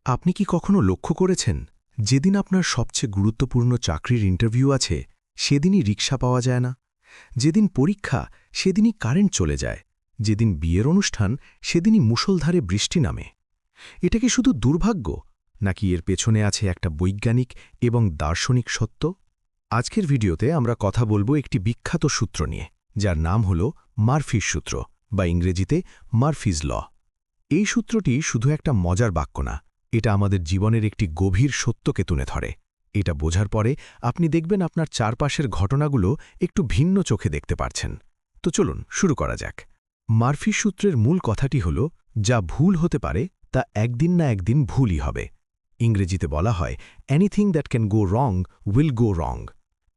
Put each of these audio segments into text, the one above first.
আপনি কি কখনো লক্ষ্য করেছেন যেদিন আপনার সবচেয়ে গুরুত্বপূর্ণ চাকরির ইন্টারভিউ আছে সেদিনই রিক্সা পাওয়া যায় না, যেদিন পরীক্ষা সেদিনই কারেন্ট চলে যায়, যেদিন বিয়ের অনুষ্ঠান সেদিনই মুষলধারে বৃষ্টি নামে? এটা কি শুধু দুর্ভাগ্য, নাকি এর পেছনে আছে একটা বৈজ্ঞানিক এবং দার্শনিক সত্য? আজকের ভিডিওতে আমরা কথা বলবো একটি বিখ্যাত সূত্র নিয়ে, যার নাম হল মারফির সূত্র বা ইংরেজিতে মারফিজ ল। এই সূত্রটি শুধু একটা মজার বাক্য না, এটা আমাদের জীবনের একটি গভীর সত্যকে তুলে ধরে। এটা বোঝার পরে আপনি দেখবেন আপনার চারপাশের ঘটনাগুলো একটু ভিন্ন চোখে দেখতে পারছেন। তো চলুন শুরু করা যাক। মারফি সূত্রের মূল কথাটি হল, যা ভুল হতে পারে তা একদিন না একদিন ভুলই হবে। ইংরেজিতে বলা হয়, anything that can go wrong will go wrong.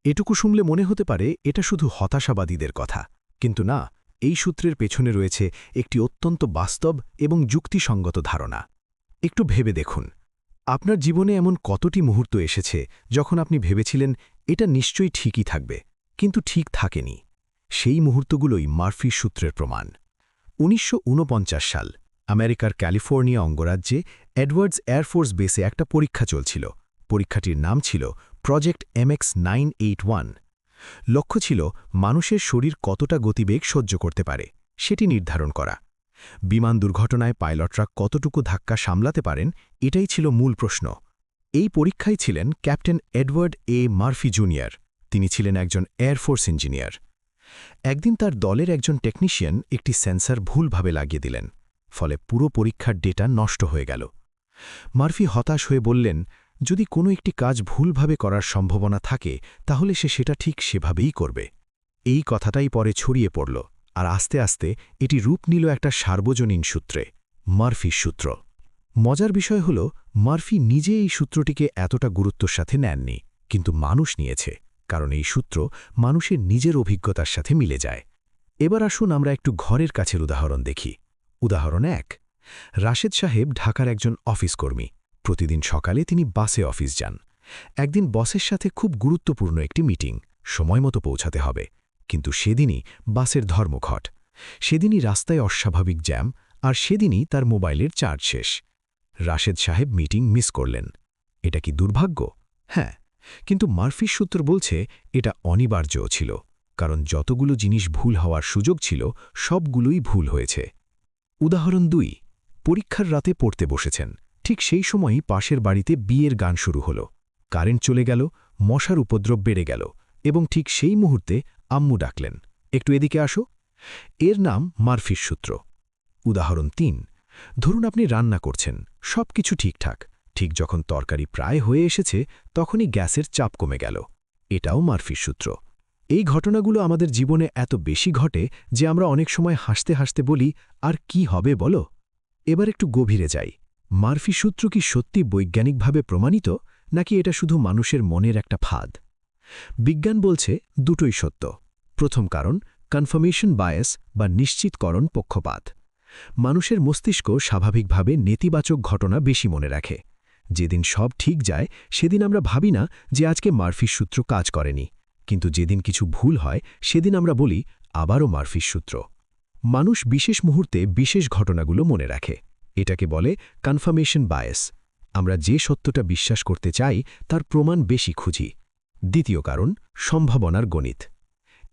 এটুকু শুনলে মনে হতে পারে এটা শুধু হতাশাবাদীদের কথা, কিন্তু না, এই সূত্রের পেছনে রয়েছে একটি অত্যন্ত বাস্তব এবং যুক্তিসঙ্গত ধারণা। একটু ভেবে দেখুন, আপনার জীবনে এমন কতটি মুহূর্ত এসেছে যখন আপনি ভেবেছিলেন এটা নিশ্চয়ই ঠিকই থাকবে, কিন্তু ঠিক থাকেনি। সেই মুহূর্তগুলোই মারফির সূত্রের প্রমাণ। ১৯৪৯ সাল, আমেরিকার ক্যালিফোর্নিয়া অঙ্গরাজ্যে এডওয়ার্ডস এয়ারফোর্স বেসে একটা পরীক্ষা চলছিল। পরীক্ষাটির নাম ছিল প্রজেক্ট MX981। লক্ষ্য ছিল মানুষের শরীর কতটা গতিবেগ সহ্য করতে পারে সেটি নির্ধারণ করা। বিমান দুর্ঘটনায় পাইলটরা কতটুকু ধাক্কা সামলাতে পারেন, এটাই ছিল মূল প্রশ্ন। এই পরীক্ষায় ছিলেন ক্যাপ্টেন এডওয়ার্ড এ মারফি জুনিয়র। তিনি ছিলেন একজন এয়ারফোর্স ইঞ্জিনিয়ার। একদিন তার দলের একজন টেকনিশিয়ান একটি সেন্সর ভুলভাবে লাগিয়ে দিলেন, ফলে পুরো পরীক্ষার ডেটা নষ্ট হয়ে গেল। মারফি হতাশ হয়ে বললেন, যদি কোনো একটি কাজ ভুলভাবে করার সম্ভাবনা থাকে তাহলে সে সেটা ঠিক সেভাবেই করবে। এই কথাটাই পরে ছড়িয়ে পড়ল, আর আস্তে আস্তে এটি রূপ নিল একটা সার্বজনীন সূত্রে, মারফির সূত্র। মজার বিষয় হল, মারফি নিজে এই সূত্রটিকে এতটা গুরুত্বের সাথে নেননি, কিন্তু মানুষ নিয়েছে, কারণ এই সূত্র মানুষের নিজের অভিজ্ঞতার সাথে মিলে যায়। এবার আসুন আমরা একটু ঘরের কাছের উদাহরণ দেখি। উদাহরণ ১। রাশেদ সাহেব ঢাকার একজন অফিস কর্মী। প্রতিদিন সকালে তিনি বাসে অফিস যান। একদিন বসের সাথে খুব গুরুত্বপূর্ণ একটি মিটিং, সময়মতো পৌঁছাতে হবে, কিন্তু সেদিনই বাসের ধর্মঘট। সেদিনই রাস্তায় অস্বাভাবিক জ্যাম, আর সেদিনই তার মোবাইলের চার্জ শেষ। রাশেদ সাহেব মিটিং মিস করলেন। এটা কি দুর্ভাগ্য? হ্যাঁ, কিন্তু মারফির সূত্র বলছে এটা অনিবার্যও ছিল, কারণ যতগুলো জিনিস ভুল হওয়ার সুযোগ ছিল সবগুলোই ভুল হয়েছে। উদাহরণ ২। পরীক্ষার রাতে পড়তে বসেছেন, ঠিক সেই সময়ই পাশের বাড়িতে বিয়ের গান শুরু হল। কারেন্ট চলে গেল, মশার উপদ্রব বেড়ে গেল, এবং ঠিক সেই মুহূর্তে আম্মু ডাকলেন, একটু এদিকে আসো। এর নাম মারফির সূত্র। উদাহরণ ৩। ধরুন আপনি রান্না করছেন, সব কিছু ঠিকঠাক, ঠিক যখন তরকারি প্রায় হয়ে এসেছে তখনই গ্যাসের চাপ কমে গেল। এটাও মারফির সূত্র। এই ঘটনাগুলো আমাদের জীবনে এত বেশি ঘটে যে আমরা অনেক সময় হাসতে হাসতে বলি, আর কি হবে বলো। এবার একটু গভীরে যাই। মারফি সূত্র কি সত্যি বৈজ্ঞানিকভাবে প্রমাণিত, নাকি এটা শুধু মানুষের মনের একটা ফাঁদ? বিজ্ঞান বলছে দুটোই সত্য। প্রথম কারণ, কনফার্মেশন বায়াস বা নিশ্চিতকরণ পক্ষপাত। মানুষের মস্তিষ্ক স্বাভাবিকভাবে নেতিবাচক ঘটনা বেশি মনে রাখে। যেদিন সব ঠিক যায় সেদিন আমরা ভাবি না যে আজকে মারফির সূত্র কাজ করেনি, কিন্তু যেদিন কিছু ভুল হয় সেদিন আমরা বলি আবারও মারফির সূত্র। মানুষ বিশেষ মুহূর্তে বিশেষ ঘটনাগুলো মনে রাখে। এটাকে বলে কনফার্মেশন বায়াস। আমরা যে সত্যটা বিশ্বাস করতে চাই তার প্রমাণ বেশি খুঁজি। দ্বিতীয় কারণ, সম্ভাবনার গণিত।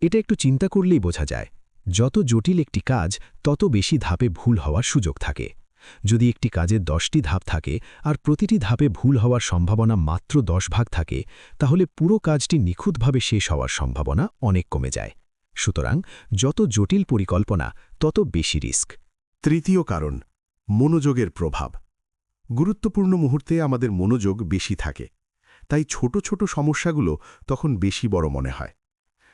এটা একটু চিন্তা করলেই বোঝা যায়। যত জটিল একটি কাজ তত বেশি ধাপে ভুল হওয়ার সুযোগ থাকে। যদি একটি কাজের 10টি ধাপ থাকে আর প্রতিটি ধাপে ভুল হওয়ার সম্ভাবনা মাত্র 10 ভাগ থাকে, তাহলে পুরো কাজটি নিখুঁতভাবে শেষ হওয়ার সম্ভাবনা অনেক কমে যায়। সুতরাং যত জটিল পরিকল্পনা তত বেশি রিস্ক। তৃতীয় কারণ, মনোযোগের প্রভাব। গুরুত্বপূর্ণ মুহূর্তে আমাদের মনোযোগ বেশি থাকে, তাই ছোট ছোট সমস্যাগুলো তখন বেশি বড় মনে হয়।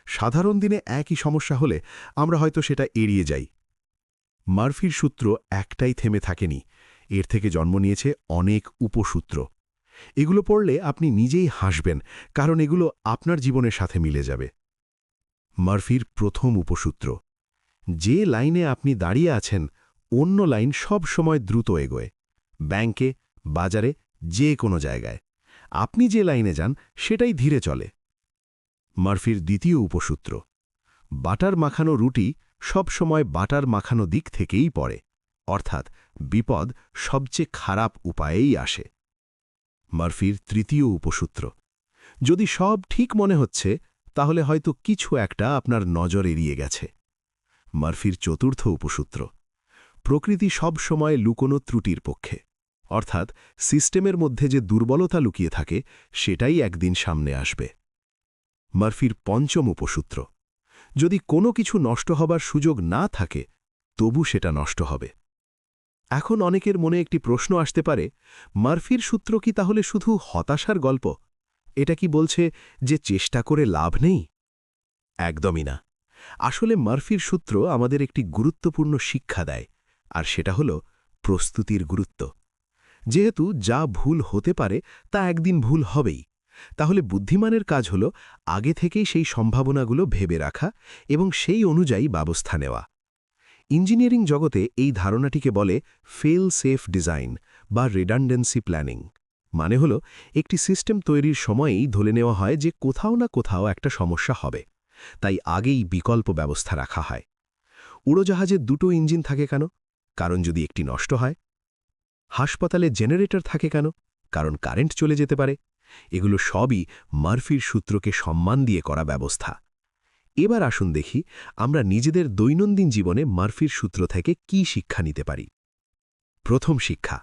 সাধারণ দিনে একই সমস্যা হলে আমরা হয়তো সেটা এড়িয়ে যাই। মারফির সূত্র একটাই থেমে থাকেনি, এর থেকে জন্ম নিয়েছে অনেক উপসূত্র। এগুলো পড়লে আপনি নিজেই হাসবেন, কারণ এগুলো আপনার জীবনের সাথে মিলে যাবে। মারফির প্রথম উপসূত্র, যে লাইনে আপনি দাঁড়িয়ে আছেন অন্য লাইন সব সময় দ্রুত এগোয়। ব্যাংকে, বাজারে, যে কোনো জায়গায় আপনি যে লাইনে যান সেটাই ধীরে চলে। মারফির দ্বিতীয় উপসূত্র, বাটার মাখানো রুটি সব সময় বাটার মাখানো দিক থেকেই পড়ে। অর্থাৎ বিপদ সবচেয়ে খারাপ উপায়েই আসে। মার্ফির তৃতীয় উপসূত্র: যদি সব ঠিক মনে হচ্ছে তাহলে হয়তো কিছু একটা আপনার নজর এড়িয়ে গেছে। মার্ফির চতুর্থ উপসূত্র: প্রকৃতি সব সময় লুকোনো ত্রুটির পক্ষে, অর্থাৎ সিস্টেমের মধ্যে যে দুর্বলতা লুকিয়ে থাকে সেটাই একদিন সামনে আসবে। মার্ফির পঞ্চম উপসূত্র: যদি কোনো কিছু নষ্ট হবার সুযোগ না থাকে তবু সেটা নষ্ট হবে। এখন অনেকের মনে একটি প্রশ্ন আসতে পারে, মার্ফির সূত্র কি তাহলে শুধু হতাশার গল্প? এটা কি বলছে যে চেষ্টা করে লাভ নেই? একদমই না। আসলে মার্ফির সূত্র আমাদের একটি গুরুত্বপূর্ণ শিক্ষা দেয়, আর সেটা হল প্রস্তুতির গুরুত্ব। যেহেতু যা ভুল হতে পারে তা একদিন ভুল হবেই, তাহলে বুদ্ধিমানের কাজ হল আগে থেকেই সেই সম্ভাবনাগুলো ভেবে রাখা এবং সেই অনুযায়ী ব্যবস্থা নেওয়া। ইঞ্জিনিয়ারিং জগতে এই ধারণাটিকে বলে ফেল সেফ ডিজাইন বা রিডান্ডেন্সি প্ল্যানিং। মানে হল একটি সিস্টেম তৈরির সময়েই ধরে নেওয়া হয় যে কোথাও না কোথাও একটা সমস্যা হবে, তাই আগেই বিকল্প ব্যবস্থা রাখা হয়। উড়োজাহাজে দুটো ইঞ্জিন থাকে কেন? কারণ যদি একটি নষ্ট হয়। হাসপাতালে জেনারেটর থাকে কেন? কারণ কারেন্ট চলে যেতে পারে। এগুলো সবই মার্ফির সূত্রকে সম্মান দিয়ে করা ব্যবস্থা। এবার আসুন দেখি আমরা নিজেদের দৈনন্দিন জীবনে মার্ফির সূত্র থেকে কি শিক্ষা নিতে পারি। প্রথম শিক্ষা: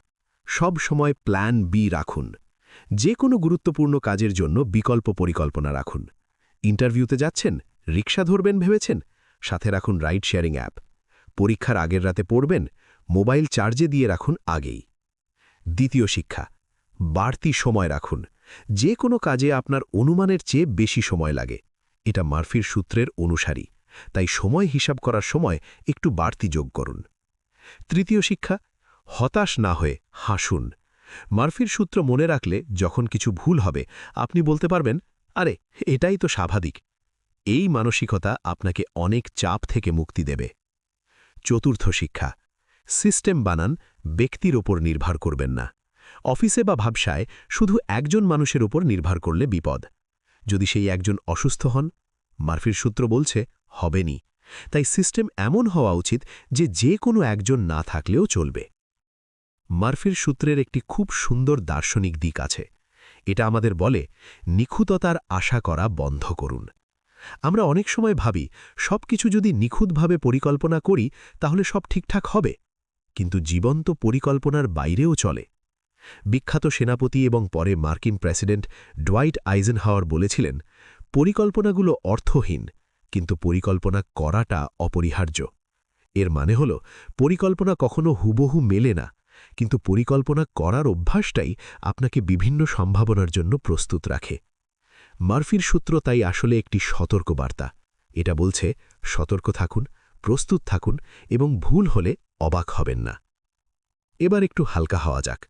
সব সময় প্ল্যান বি রাখুন। যে কোনো গুরুত্বপূর্ণ কাজের জন্য বিকল্প পরিকল্পনা রাখুন। ইন্টারভিউতে যাচ্ছেন, রিক্সা ধরবেন ভেবেছেন, সাথে রাখুন রাইড শেয়ারিং অ্যাপ। পরীক্ষার আগের রাতে পড়বেন, মোবাইল চার্জে দিয়ে রাখুন আগেই। দ্বিতীয় শিক্ষা: বাড়তি সময় রাখুন। যে কোনো কাজে আপনার অনুমানের চেয়ে বেশি সময় লাগে। এটা মার্ফির সূত্রের অনুসারী, তাই সময় হিসাব করার সময় একটু বাড়তি যোগ করুন। তৃতীয় শিক্ষা: হতাশ না হয়ে হাসুন। মার্ফির সূত্র মনে রাখলে যখন কিছু ভুল হবে আপনি বলতে পারবেন, আরে এটাই তো স্বাভাবিক। এই মানসিকতা আপনাকে অনেক চাপ থেকে মুক্তি দেবে। চতুর্থ শিক্ষা: সিস্টেম বানান, ব্যক্তির ওপর নির্ভর করবেন না। অফিসে বা ব্যবসায় শুধু একজন মানুষের ওপর নির্ভর করলে বিপদ। যদি সেই একজন অসুস্থ হন, মার্ফির সূত্র বলছে হবেনি। তাই সিস্টেম এমন হওয়া উচিত যে কোনো একজন না থাকলেও চলবে। মার্ফির সূত্রের একটি খুব সুন্দর দার্শনিক দিক আছে। এটা আমাদের বলে, নিখুঁততার আশা করা বন্ধ করুন। আমরা অনেক সময় ভাবি সবকিছু যদি নিখুঁতভাবে পরিকল্পনা করি তাহলে সব ঠিকঠাক হবে, কিন্তু জীবন তো পরিকল্পনার বাইরেও চলে। বিখ্যাত সেনাপতি এবং পরে মার্কিন প্রেসিডেন্ট ডোয়াইট আইজেনহাওয়ার বলেছিলেন, পরিকল্পনাগুলো অর্থহীন, কিন্তু পরিকল্পনা করাটা অপরিহার্য। এর মানে হল পরিকল্পনা কখনো হুবহু মেলে না, কিন্তু পরিকল্পনা করার অভ্যাসটাই আপনাকে বিভিন্ন সম্ভাবনার জন্য প্রস্তুত রাখে। মার্ফির সূত্র তাই আসলে একটি সতর্কবার্তা। এটা বলছে, সতর্ক থাকুন, প্রস্তুত থাকুন এবং ভুল হলে অবাক হবেন না। এবার একটু হালকা হওয়া যাক।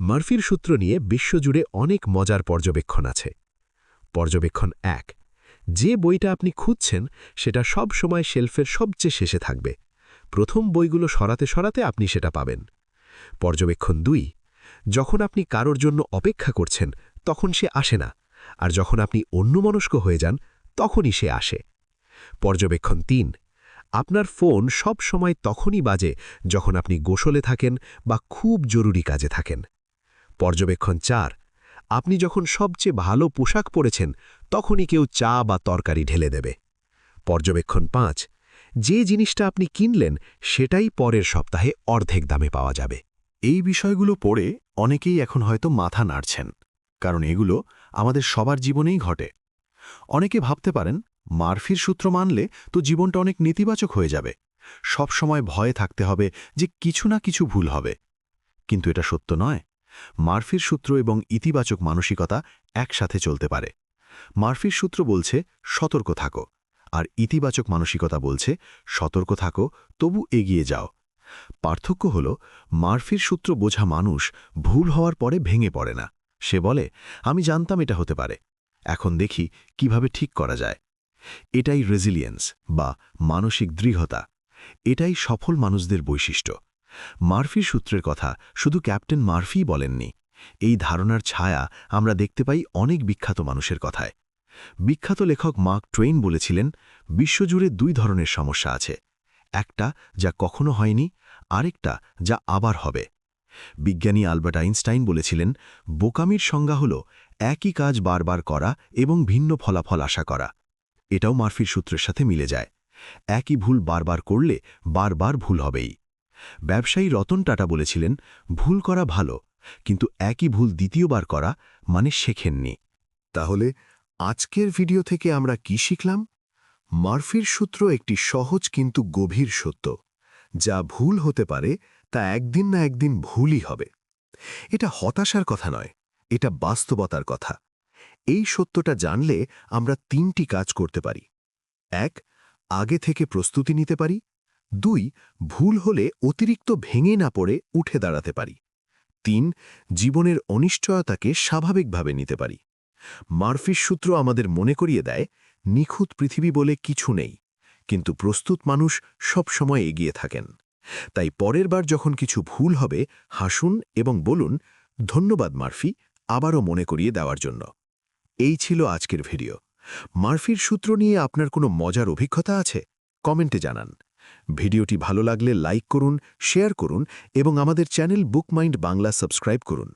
মার্ফির সূত্র নিয়ে বিশ্বজুড়ে অনেক মজার পর্যবেক্ষণ আছে। পর্যবেক্ষণ ১: যে বইটা আপনি খুঁজছেন সেটা সব সময় শেলফের সবচেয়ে শেষে থাকবে। প্রথম বইগুলো সরাতে সরাতে আপনি সেটা পাবেন। পর্যবেক্ষণ ২: যখন আপনি কারোর জন্য অপেক্ষা করছেন তখন সে আসে না, আর যখন আপনি অন্যমনস্ক হয়ে যান তখনই সে আসে। পর্যবেক্ষণ ৩: আপনার ফোন সব সময় তখনই বাজে যখন আপনি গোসলে থাকেন বা খুব জরুরি কাজে থাকেন। পর্যবেক্ষণ ৪: আপনি যখন সবচেয়ে ভালো পোশাক পরেছেন তখনই কেউ চা বা তরকারি ঢেলে দেবে। পর্যবেক্ষণ ৫: যে জিনিসটা আপনি কিনলেন সেটাই পরের সপ্তাহে অর্ধেক দামে পাওয়া যাবে। এই বিষয়গুলো পড়ে অনেকেই এখন হয়তো মাথা নাড়ছেন, কারণ এগুলো আমাদের সবার জীবনেই ঘটে। অনেকে ভাবতে পারেন, মার্ফির সূত্র মানলে তো জীবনটা অনেক নেতিবাচক হয়ে যাবে, সব সময় ভয়ে থাকতে হবে যে কিছু না কিছু ভুল হবে। কিন্তু এটা সত্য নয়। মার্ফির সূত্র এবং ইতিবাচক মানসিকতা একসাথে চলতে পারে। মার্ফির সূত্র বলছে সতর্ক থাকো, আর ইতিবাচক মানসিকতা বলছে সতর্ক থাকো তবু এগিয়ে যাও। পার্থক্য হল, মার্ফির সূত্র বোঝা মানুষ ভুল হওয়ার পরে ভেঙে পড়ে না। সে বলে, আমি জানতাম এটা হতে পারে, এখন দেখি কিভাবে ঠিক করা যায়। এটাই রেজিলিয়েন্স বা মানসিক দৃঢ়তা। এটাই সফল মানুষদের বৈশিষ্ট্য। মার্ফির সূত্রের কথা শুধু ক্যাপ্টেন মার্ফি বলেননি। এই ধারণার ছায়া আমরা দেখতে পাই অনেক বিখ্যাত মানুষের কথায়। বিখ্যাত লেখক মার্ক টুয়েইন বলেছিলেন, বিশ্বজুড়ে দুই ধরনের সমস্যা আছে, একটা যা কখনো হয়নি, আরেকটা যা আবার হবে। বিজ্ঞানী আলবার্ট আইনস্টাইন বলেছিলেন, বোকামির সংজ্ঞা হল একই কাজ বারবার করা এবং ভিন্ন ফলাফল আশা করা। এটাও মারফির সূত্রের সাথে মিলে যায়। একই ভুল বারবার করলে বারবার ভুল হবেই। ব্যবসায়ী রতন টাটা বলেছিলেন, ভুল করা ভালো, কিন্তু একই ভুল দ্বিতীয়বার করা মানে শেখেননি। তাহলে আজকের ভিডিও থেকে আমরা কি শিখলাম? মারফির সূত্র একটি সহজ কিন্তু গভীর সত্য। যা ভুল হতে পারে তা একদিন না একদিন ভুলই হবে। এটা হতাশার কথা নয়, এটা বাস্তবতার কথা। এই সত্যটা জানলে আমরা 3টি কাজ করতে পারি। 1. আগে থেকে প্রস্তুতি নিতে পারি। 2. ভুল হলে অতিরিক্ত ভেঙে না পড়ে উঠে দাঁড়াতে পারি। 3. জীবনের অনিশ্চয়তাকে স্বাভাবিকভাবে নিতে পারি। মারফির সূত্র আমাদের মনে করিয়ে দেয়, নিখুঁত পৃথিবী বলে কিছু নেই, কিন্তু প্রস্তুত মানুষ সব সময় এগিয়ে থাকেন। তাই পরের বার যখন কিছু ভুল হবে, হাসুন এবং বলুন, ধন্যবাদ মারফি, আবারও মনে করিয়ে দেওয়ার জন্য। এই ছিল আজকের ভিডিও। মারফির সূত্র নিয়ে আপনার কোনো মজার অভিজ্ঞতা আছে? কমেন্টে জানান। ভিডিওটি ভালো লাগলে লাইক করুন, শেয়ার করুন এবং আমাদের চ্যানেল বুকমাইন্ড বাংলা সাবস্ক্রাইব করুন।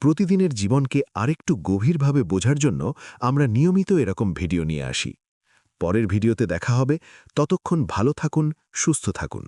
প্রতিদিনের জীবনকে আরেকটু গভীরভাবে বোঝার জন্য আমরা নিয়মিত এরকম ভিডিও নিয়ে আসি। পরের ভিডিওতে দেখা হবে। ততক্ষণ ভালো থাকুন, সুস্থ থাকুন।